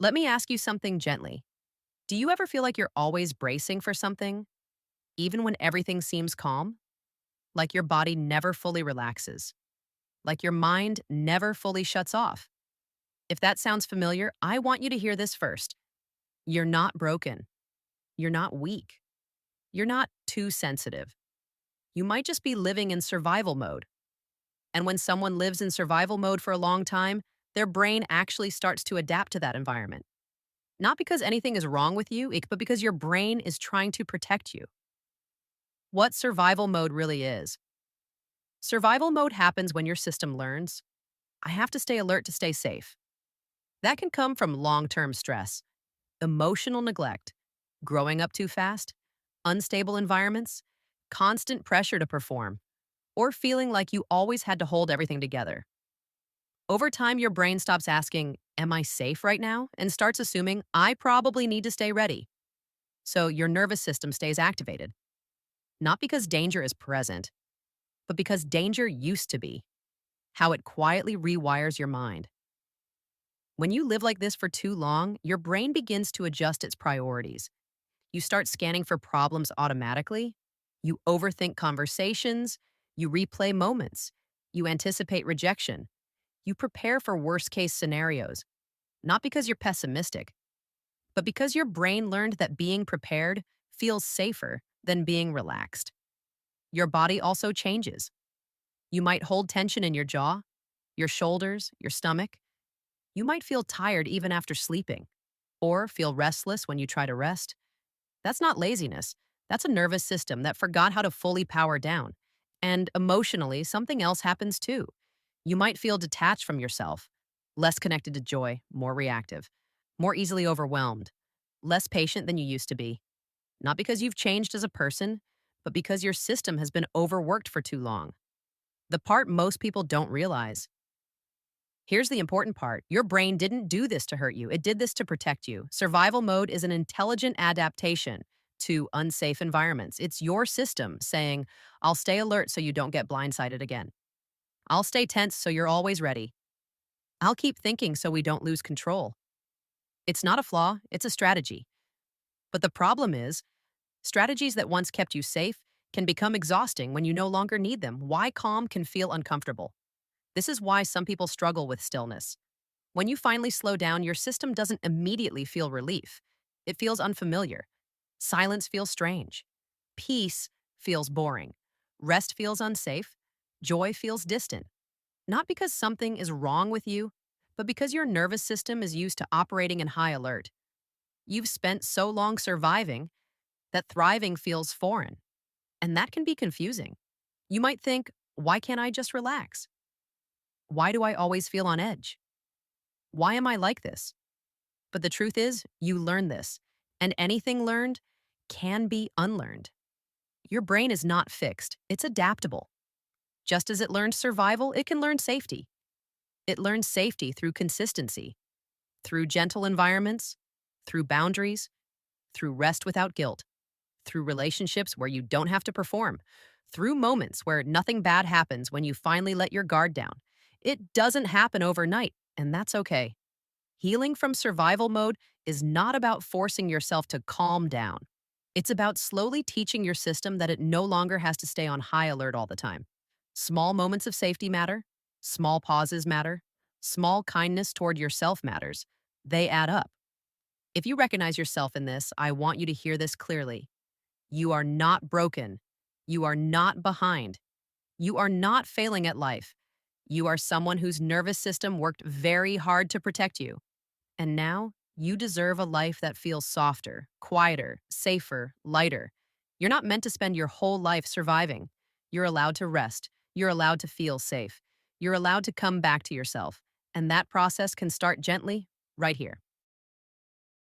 Let me ask you something gently. Do you ever feel like you're always bracing for something, even when everything seems calm? Like your body never fully relaxes? Like your mind never fully shuts off? If that sounds familiar, I want you to hear this first. You're not broken. You're not weak. You're not too sensitive. You might just be living in survival mode. And when someone lives in survival mode for a long time, their brain actually starts to adapt to that environment. Not because anything is wrong with you, but because your brain is trying to protect you. What survival mode really is. Survival mode happens when your system learns, I have to stay alert to stay safe. That can come from long-term stress, emotional neglect, growing up too fast, unstable environments, constant pressure to perform, or feeling like you always had to hold everything together. Over time, your brain stops asking, am I safe right now? And starts assuming, I probably need to stay ready. So your nervous system stays activated. Not because danger is present, but because danger used to be. How it quietly rewires your mind. When you live like this for too long, your brain begins to adjust its priorities. You start scanning for problems automatically. You overthink conversations. You replay moments. You anticipate rejection. You prepare for worst-case scenarios. Not because you're pessimistic, but because your brain learned that being prepared feels safer than being relaxed. Your body also changes. You might hold tension in your jaw, your shoulders, your stomach. You might feel tired even after sleeping, or feel restless when you try to rest. That's not laziness. That's a nervous system that forgot how to fully power down. And emotionally, something else happens too. You might feel detached from yourself, less connected to joy, more reactive, more easily overwhelmed, less patient than you used to be. Not because you've changed as a person, but because your system has been overworked for too long. The part most people don't realize. Here's the important part. Your brain didn't do this to hurt you. It did this to protect you. Survival mode is an intelligent adaptation to unsafe environments. It's your system saying, I'll stay alert so you don't get blindsided again. I'll stay tense so you're always ready. I'll keep thinking so we don't lose control. It's not a flaw, it's a strategy. But the problem is, strategies that once kept you safe can become exhausting when you no longer need them. Why calm can feel uncomfortable. This is why some people struggle with stillness. When you finally slow down, your system doesn't immediately feel relief. It feels unfamiliar. Silence feels strange. Peace feels boring. Rest feels unsafe. Joy feels distant. Not because something is wrong with you, but because your nervous system is used to operating in high alert. You've spent so long surviving that thriving feels foreign, and that can be confusing. You might think, why can't I just relax? Why do I always feel on edge? Why am I like this? But the truth is, you learn this, and anything learned can be unlearned. Your brain is not fixed, it's adaptable. Just as it learned survival, it can learn safety. It learns safety through consistency, through gentle environments, through boundaries, through rest without guilt, through relationships where you don't have to perform, through moments where nothing bad happens when you finally let your guard down. It doesn't happen overnight, and that's okay. Healing from survival mode is not about forcing yourself to calm down. It's about slowly teaching your system that it no longer has to stay on high alert all the time. Small moments of safety matter. Small pauses matter. Small kindness toward yourself matters. They add up. If you recognize yourself in this, I want you to hear this clearly. You are not broken. You are not behind. You are not failing at life. You are someone whose nervous system worked very hard to protect you. And now, you deserve a life that feels softer, quieter, safer, lighter. You're not meant to spend your whole life surviving. You're allowed to rest. You're allowed to feel safe. You're allowed to come back to yourself. And that process can start gently, right here.